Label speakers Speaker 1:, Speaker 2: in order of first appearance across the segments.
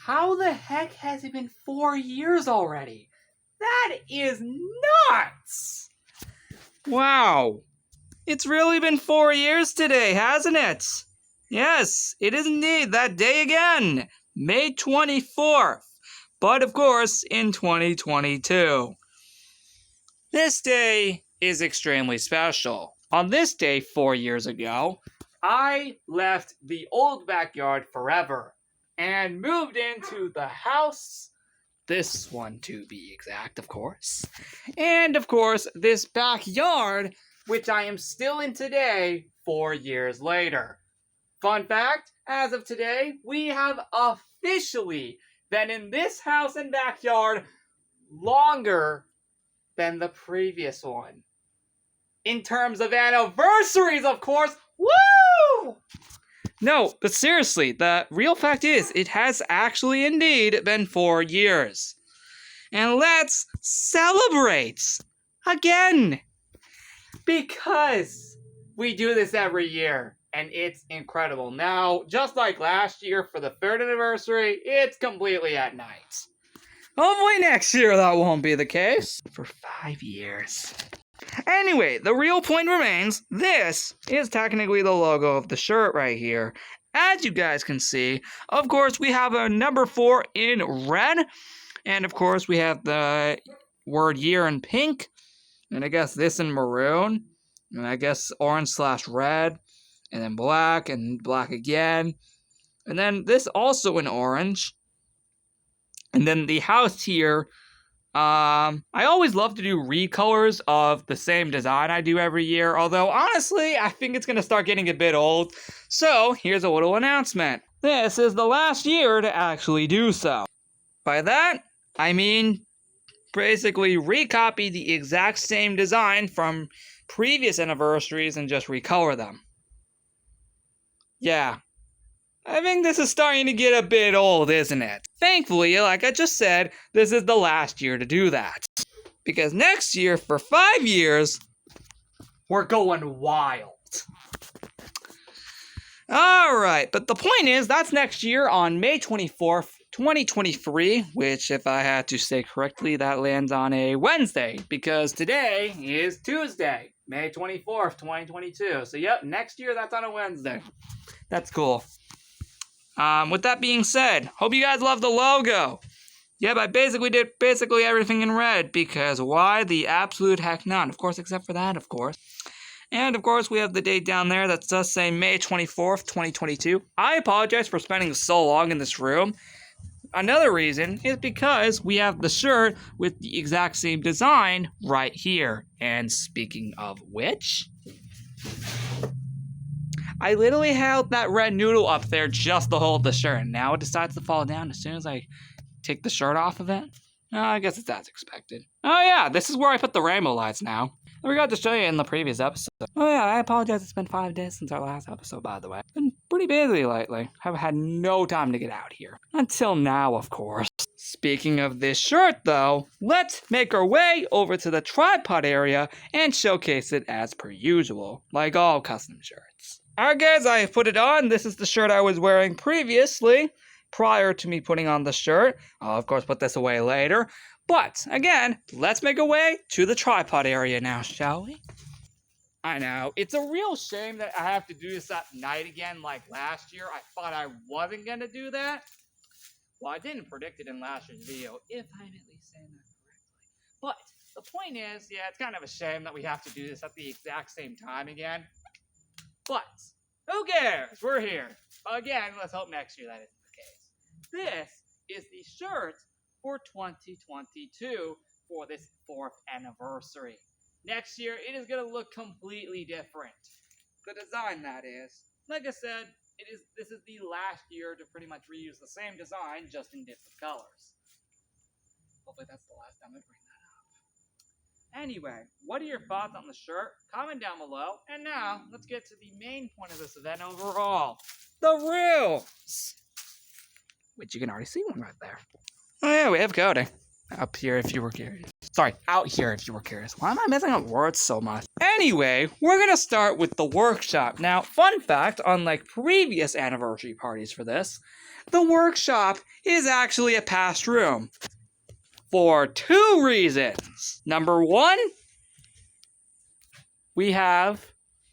Speaker 1: How the heck has it been 4 years already? That is nuts!
Speaker 2: Wow. It's really been 4 years today, hasn't it? Yes, it is indeed that day again, May 24th, but of course in 2022. This day is extremely special. On this day 4 years ago, I left the old backyard forever and moved into the house, this one to be exact, of course, and of course this backyard, which I am still in today 4 years later. Fun fact, as of today, we have officially been in this house and backyard longer than the previous one. In terms of anniversaries, of course. Woo! No, but seriously, the real fact is, it has actually indeed been 4 years. And let's celebrate again! Because we do this every year, and it's incredible. Now, just like last year for the 3rd anniversary, it's completely at night. Hopefully next year that won't be the case. For 5 years. Anyway, the real point remains, this is technically the logo of the shirt right here. As you guys can see, of course, we have a number 4 in red. And of course, we have the word year in pink. And I guess this in maroon. And I guess orange/red. And then black and black again. And then this also in orange. And then the house here, I always love to do recolors of the same design I do every year, although honestly, I think it's going to start getting a bit old. So, here's a little announcement. This is the last year to actually do so. By that, I mean basically recopy the exact same design from previous anniversaries and just recolor them. Yeah. I think this is starting to get a bit old, isn't it? Thankfully, like I just said, this is the last year to do that. Because next year, for 5 years, we're going wild. Alright, but the point is, that's next year on May 24th, 2023, which, if I had to say correctly, that lands on a Wednesday, because today is Tuesday, May 24th, 2022. So, yep, next year, that's on a Wednesday. That's cool. With that being said, hope you guys love the logo. Yep, I basically did everything in red, because why the absolute heck not? Of course, except for that, of course. And, of course, we have the date down there that does say May 24th, 2022. I apologize for spending so long in this room. Another reason is because we have the shirt with the exact same design right here. And speaking of which, I literally held that red noodle up there just to hold the shirt, and now it decides to fall down as soon as I take the shirt off of it. I guess it's as expected. Oh yeah, this is where I put the rainbow lights now. I forgot to show you in the previous episode. Oh yeah, I apologize, it's been 5 days since our last episode, by the way. Been pretty busy lately. Have had no time to get out here. Until now, of course. Speaking of this shirt, though, let's make our way over to the tripod area and showcase it as per usual, like all custom shirts. Alright guys, I have put it on. This is the shirt I was wearing previously, prior to me putting on the shirt. I'll of course put this away later. But, again, let's make our way to the tripod area now, shall we? I know, it's a real shame that I have to do this at night again like last year. I thought I wasn't going to do that. Well, I didn't predict it in last year's video, if I'm at least saying that correctly. But, the point is, yeah, it's kind of a shame that we have to do this at the exact same time again. But, who cares? We're here. Again, let's hope next year that isn't the case. This is the shirt for 2022 for this 4th anniversary. Next year, it is going to look completely different. The design, that is. Like I said, this is the last year to pretty much reuse the same design, just in different colors. Hopefully that's the last time I bring that up. Anyway, what are your thoughts on the shirt? Comment down below. And now, let's get to the main point of this event overall. The rules! Which you can already see one right there. Oh yeah, we have coding up here if you were curious. Sorry, out here if you were curious. Why am I messing up words so much? Anyway, we're gonna start with the workshop. Now, fun fact, unlike previous anniversary parties for this, the workshop is actually a past room. For 2 reasons. Number 1, we have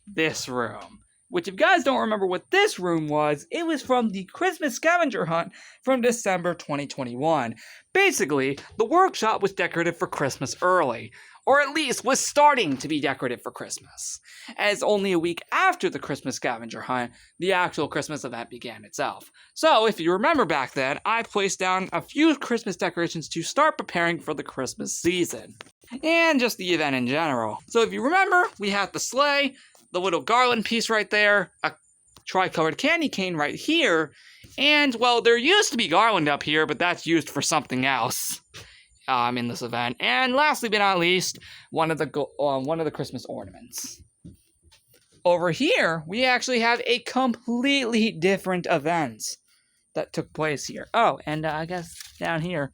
Speaker 2: this room. Which, if you guys don't remember what this room was, it was from the Christmas scavenger hunt from December 2021. Basically, the workshop was decorated for Christmas early, or at least was starting to be decorated for Christmas, as only a week after the Christmas scavenger hunt, the actual Christmas event began itself. So, if you remember back then, I placed down a few Christmas decorations to start preparing for the Christmas season, and just the event in general. So if you remember, we had the sleigh, the little garland piece right there, a tri-colored candy cane right here, and, well, there used to be garland up here, but that's used for something else in this event. And lastly but not least, one of the Christmas ornaments. Over here, we actually have a completely different event that took place here. Oh, and I guess down here,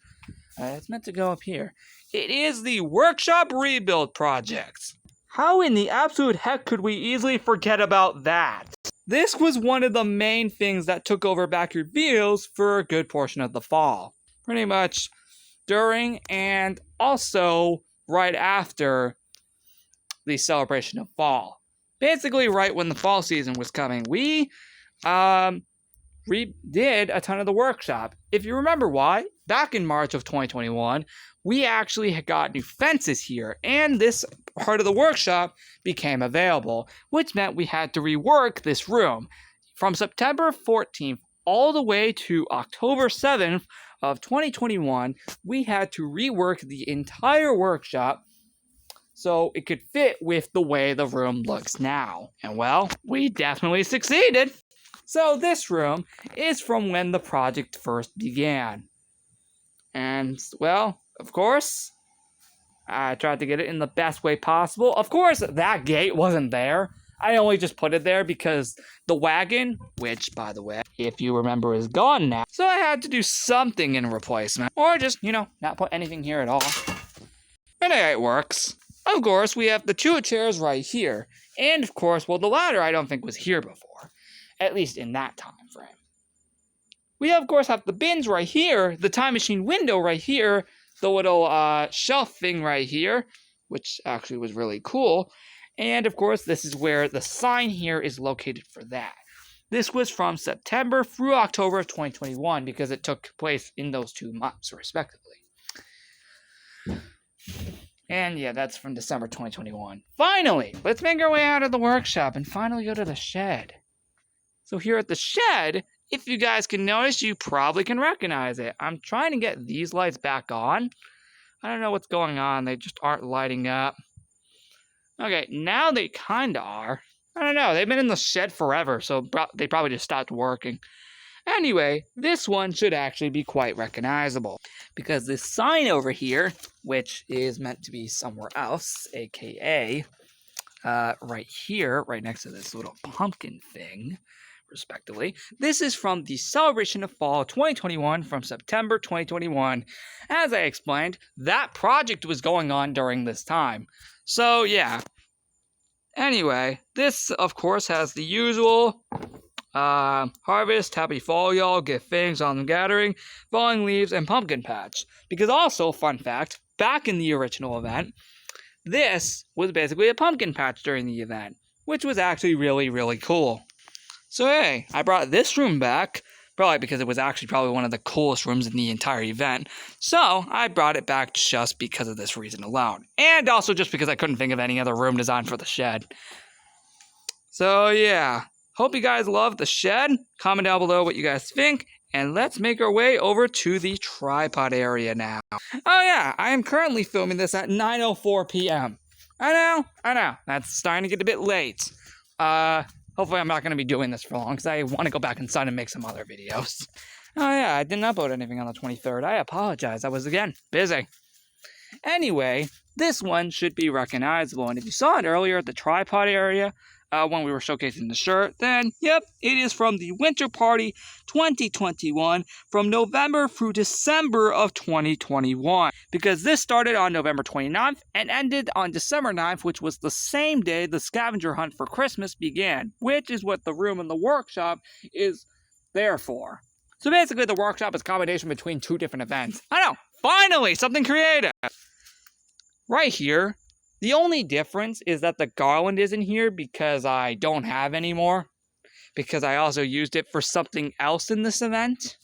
Speaker 2: it's meant to go up here. It is the Workshop Rebuild Project. How in the absolute heck could we easily forget about that? This was one of the main things that took over Backyard Videos for a good portion of the fall. Pretty much during and also right after the celebration of fall. Basically right when the fall season was coming, we redid a ton of the workshop. If you remember why, back in March of 2021, we actually had got new fences here, and this part of the workshop became available, which meant we had to rework this room. From September 14th all the way to October 7th of 2021, we had to rework the entire workshop so it could fit with the way the room looks now. And well, we definitely succeeded. So this room is from when the project first began. And, well, of course, I tried to get it in the best way possible. Of course, that gate wasn't there. I only just put it there because the wagon, which, by the way, if you remember, is gone now. So I had to do something in replacement. Or just, not put anything here at all. And it works. Of course, we have the 2 chairs right here. And, of course, well, the ladder I don't think was here before. At least in that time frame. We, of course, have the bins right here, the time machine window right here, the little shelf thing right here, which actually was really cool. And, of course, this is where the sign here is located for that. This was from September through October of 2021 because it took place in those 2 months, respectively. And, yeah, that's from December 2021. Finally, let's make our way out of the workshop and finally go to the shed. So here at the shed, if you guys can notice, you probably can recognize it. I'm trying to get these lights back on. I don't know what's going on. They just aren't lighting up. Okay, now they kind of are. I don't know. They've been in the shed forever, so they probably just stopped working. Anyway, this one should actually be quite recognizable. Because this sign over here, which is meant to be somewhere else, aka right here, right next to this little pumpkin thing, respectively. This is from the Celebration of Fall 2021 from September 2021. As I explained, that project was going on during this time. So, yeah. Anyway, this, of course, has the usual harvest, happy fall, y'all, get things on the gathering, falling leaves, and pumpkin patch. Because also, fun fact, back in the original event, this was basically a pumpkin patch during the event, which was actually really, really cool. So hey, I brought this room back, probably because it was actually probably one of the coolest rooms in the entire event. So I brought it back just because of this reason alone. And also just because I couldn't think of any other room design for the shed. So yeah, hope you guys love the shed. Comment down below what you guys think. And let's make our way over to the tripod area now. Oh yeah, I am currently filming this at 9:04 p.m. I know, that's starting to get a bit late. Hopefully I'm not going to be doing this for long, because I want to go back inside and make some other videos. Oh yeah, I didn't upload anything on the 23rd. I apologize. I was, again, busy. Anyway, this one should be recognizable, and if you saw it earlier at the tripod area, when we were showcasing the shirt, then, yep, it is from the Winter Party 2021 from November through December of 2021. Because this started on November 29th and ended on December 9th, which was the same day the scavenger hunt for Christmas began, which is what the room in the workshop is there for. So basically, the workshop is a combination between two different events. I know, finally, something creative! Right here, the only difference is that the garland isn't here because I don't have any more. Because I also used it for something else in this event.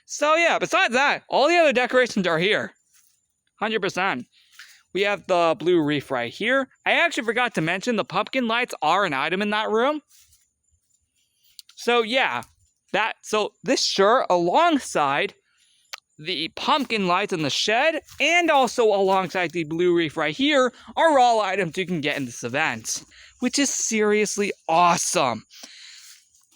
Speaker 2: So yeah, besides that, all the other decorations are here. 100%. We have the blue wreath right here. I actually forgot to mention the pumpkin lights are an item in that room. So yeah, so this shirt alongside the pumpkin lights in the shed, and also alongside the blue wreath right here, are all items you can get in this event, which is seriously awesome.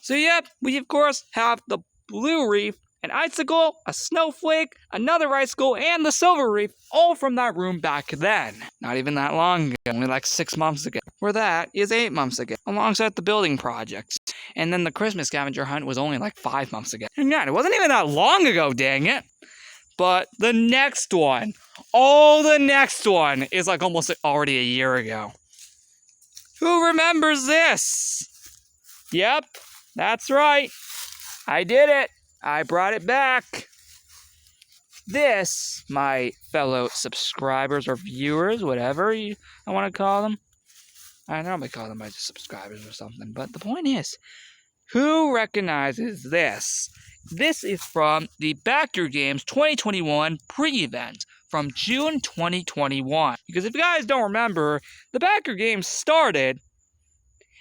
Speaker 2: So yep, we of course have the blue wreath, an icicle, a snowflake, another icicle, and the silver wreath, all from that room back then. Not even that long ago, only like 6 months ago. Where that is 8 months ago, alongside the building projects. And then the Christmas scavenger hunt was only like 5 months ago. And yeah, it wasn't even that long ago, dang it. But the next one, the next one is like almost already a year ago. Who remembers this? Yep, that's right. I did it. I brought it back. This, my fellow subscribers or viewers, whatever I want to call them. I normally call them my subscribers or something, but the point is, who recognizes this? This is from the Back Your Games 2021 pre-event from June 2021. Because if you guys don't remember, the Back Your Games started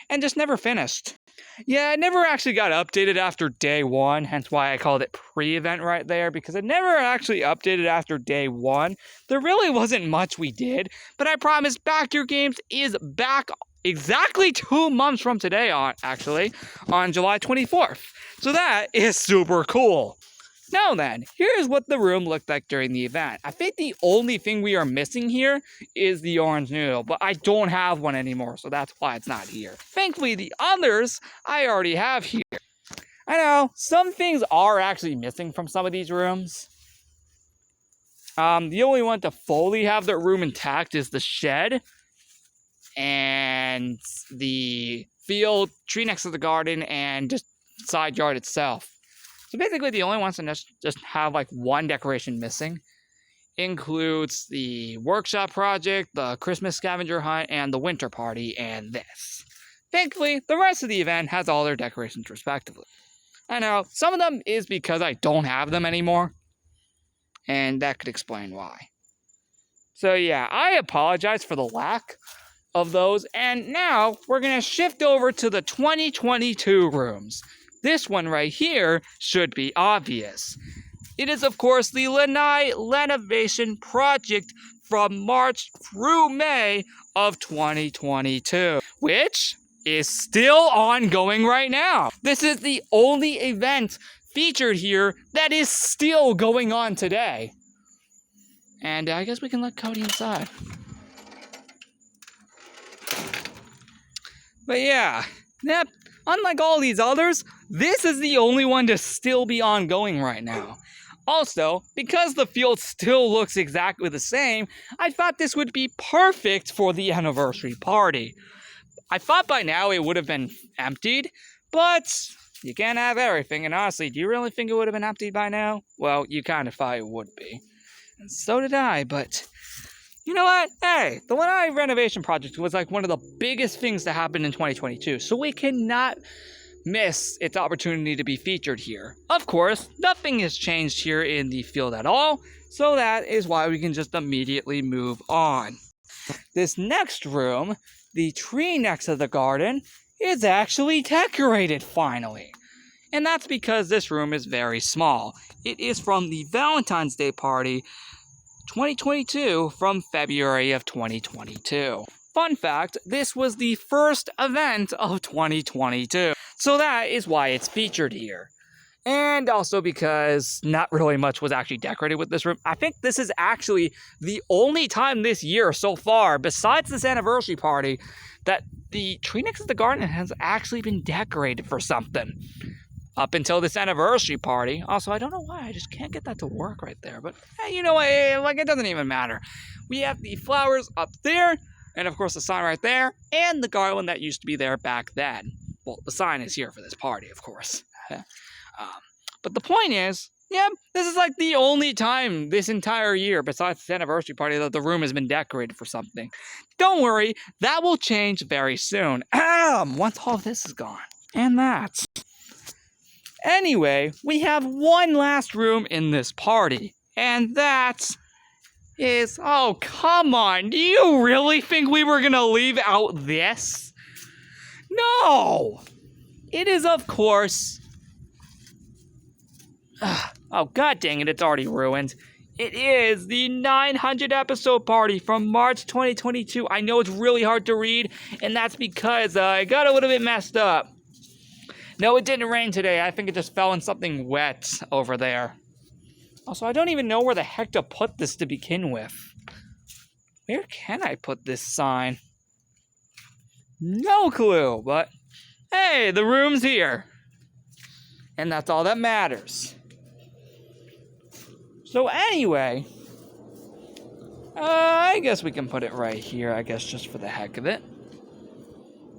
Speaker 2: and just never finished. Yeah, it never actually got updated after day 1, hence why I called it pre-event right there, because it never actually updated after day 1. There really wasn't much we did, but I promise Back Your Games is back exactly 2 months from today on July 24th. So that is super cool. Now then, here's what the room looked like during the event. I think the only thing we are missing here is the orange noodle, but I don't have one anymore, so that's why it's not here. Thankfully, the others I already have here. I know, some things are actually missing from some of these rooms. The only one to fully have their room intact is the shed and the field, tree next to the garden, and just side yard itself. So basically the only ones that just have like one decoration missing includes the workshop project, the Christmas scavenger hunt, and the winter party, and this. Thankfully, the rest of the event has all their decorations respectively. I know, some of them is because I don't have them anymore, and that could explain why. So yeah, I apologize for the lack of those, and now we're going to shift over to the 2022 rooms. This one right here should be obvious. It is, of course, the Lanai Renovation Project from March through May of 2022, which is still ongoing right now. This is the only event featured here that is still going on today. And I guess we can let Cody inside. But yeah, yep. Unlike all these others, this is the only one to still be ongoing right now. Also, because the field still looks exactly the same, I thought this would be perfect for the anniversary party. I thought by now it would have been emptied, but you can't have everything, and honestly, do you really think it would have been emptied by now? Well, you kind of thought it would be. And so did I, but you know what? Hey, the Lanai Renovation Project was like one of the biggest things to happen in 2022, so we cannot miss its opportunity to be featured here. Of course, nothing has changed here in the field at all, so that is why we can just immediately move on. This next room, the tree next to the garden, is actually decorated finally. And that's because this room is very small. It is from the Valentine's Day party 2022 from February of 2022. Fun fact, this was the first event of 2022. So that is why it's featured here. And also because not really much was actually decorated with this room. I think this is actually the only time this year so far, besides this anniversary party, that the tree next to the garden has actually been decorated for something. Up until this anniversary party. Also, I don't know why, I just can't get that to work right there. But, hey, you know what, like, it doesn't even matter. We have the flowers up there, and of course the sign right there, and the garland that used to be there back then. Well, the sign is here for this party, of course. But the point is, yeah, this is like the only time this entire year, besides this anniversary party, that the room has been decorated for something. Don't worry, that will change very soon. Once all of this is gone. And that's... Anyway, we have one last room in this party, and that is... Oh, come on, do you really think we were gonna leave out this? No! It is, of course... Oh, god dang it, it's already ruined. It is the 900 episode party from March 2022. I know it's really hard to read, and that's because I got a little bit messed up. No, it didn't rain today. I think it just fell in something wet over there. Also, I don't even know where the heck to put this to begin with. Where can I put this sign? No clue, but hey, the room's here. And that's all that matters. So anyway, I guess we can put it right here, I guess just for the heck of it.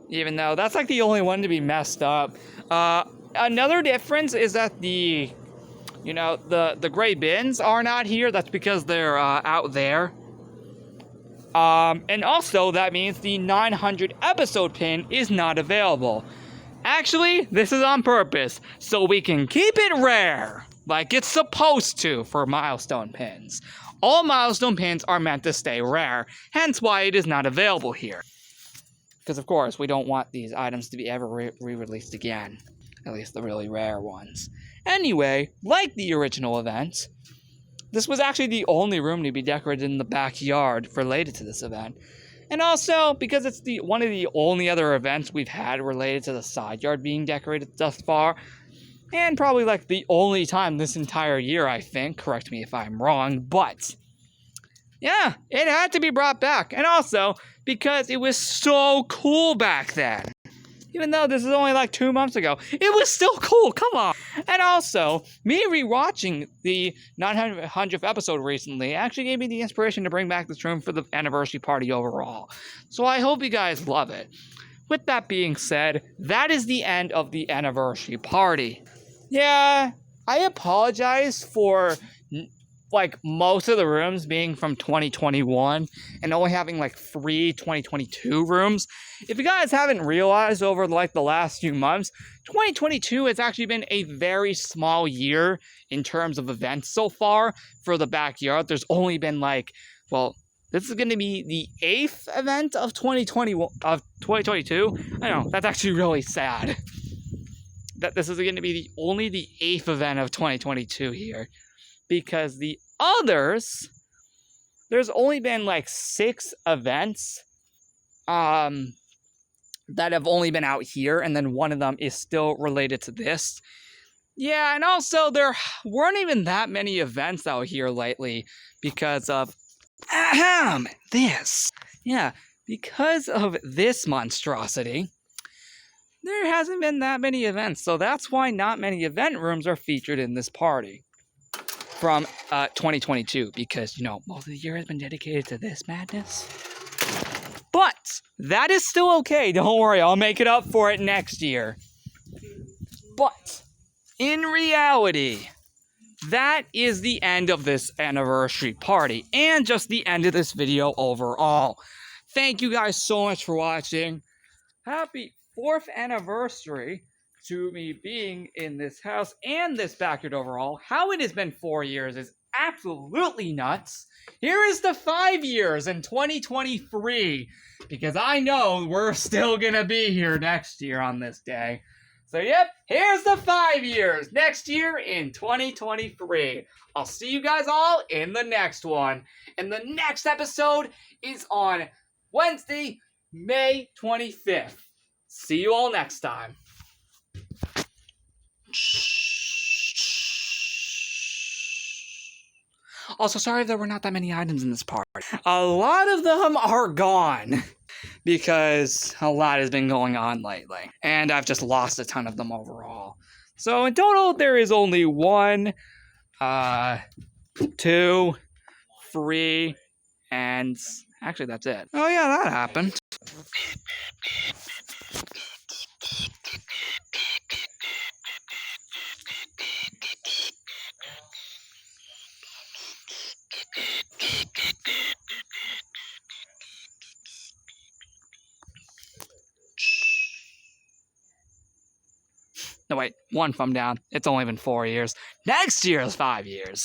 Speaker 2: Even though that's like the only one to be messed up. Another difference is that the gray bins are not here. That's because they're out there. And also that means the 900 episode pin is not available. Actually, this is on purpose, so we can keep it rare. Like it's supposed to for milestone pins. All milestone pins are meant to stay rare, hence why it is not available here. Because of course, we don't want these items to be ever re-released again. At least the really rare ones. Anyway, like the original event, this was actually the only room to be decorated in the backyard related to this event. And also, because it's one of the only other events we've had related to the side yard being decorated thus far, and probably like the only time this entire year, I think. Correct me if I'm wrong, but yeah, it had to be brought back. And also, because it was so cool back then. Even though this is only like 2 months ago, it was still cool, come on. And also, me rewatching the 900th episode recently actually gave me the inspiration to bring back this room for the anniversary party overall. So I hope you guys love it. With that being said, that is the end of the anniversary party. Yeah, I apologize for like most of the rooms being from 2021 and only having like 3 2022 rooms. If you guys haven't realized over like the last few months, 2022 has actually been a very small year in terms of events so far for the backyard. There's only been like, well, this is going to be the 8th event of 2022. I know, that's actually really sad. That this is going to be only the 8th event of 2022 here. Because the others, there's only been like 6 events that have only been out here, and then one of them is still related to this. Yeah, and also there weren't even that many events out here lately because of this. Yeah, because of this monstrosity, there hasn't been that many events, so that's why not many event rooms are featured in this party from 2022, because, you know, most of the year has been dedicated to this madness. But that is still okay. Don't worry, I'll make it up for it next year. But in reality, that is the end of this anniversary party and just the end of this video overall. Thank you guys so much for watching. Happy 4th anniversary to me being in this house and this backyard overall. How it has been 4 years is absolutely nuts. Here is the 5 years in 2023, because I know we're still gonna be here next year on this day. So yep, here's the 5 years next year in 2023. I'll see you guys all in the next one. And the next episode is on Wednesday, May 25th. See you all next time. Also, sorry if there were not that many items in this part. A lot of them are gone because a lot has been going on lately. And I've just lost a ton of them overall. So in total, there is only 1, 2, 3, and actually that's it. Oh yeah, that happened. No, wait, 1 thumb down. It's only been 4 years. Next year is 5 years.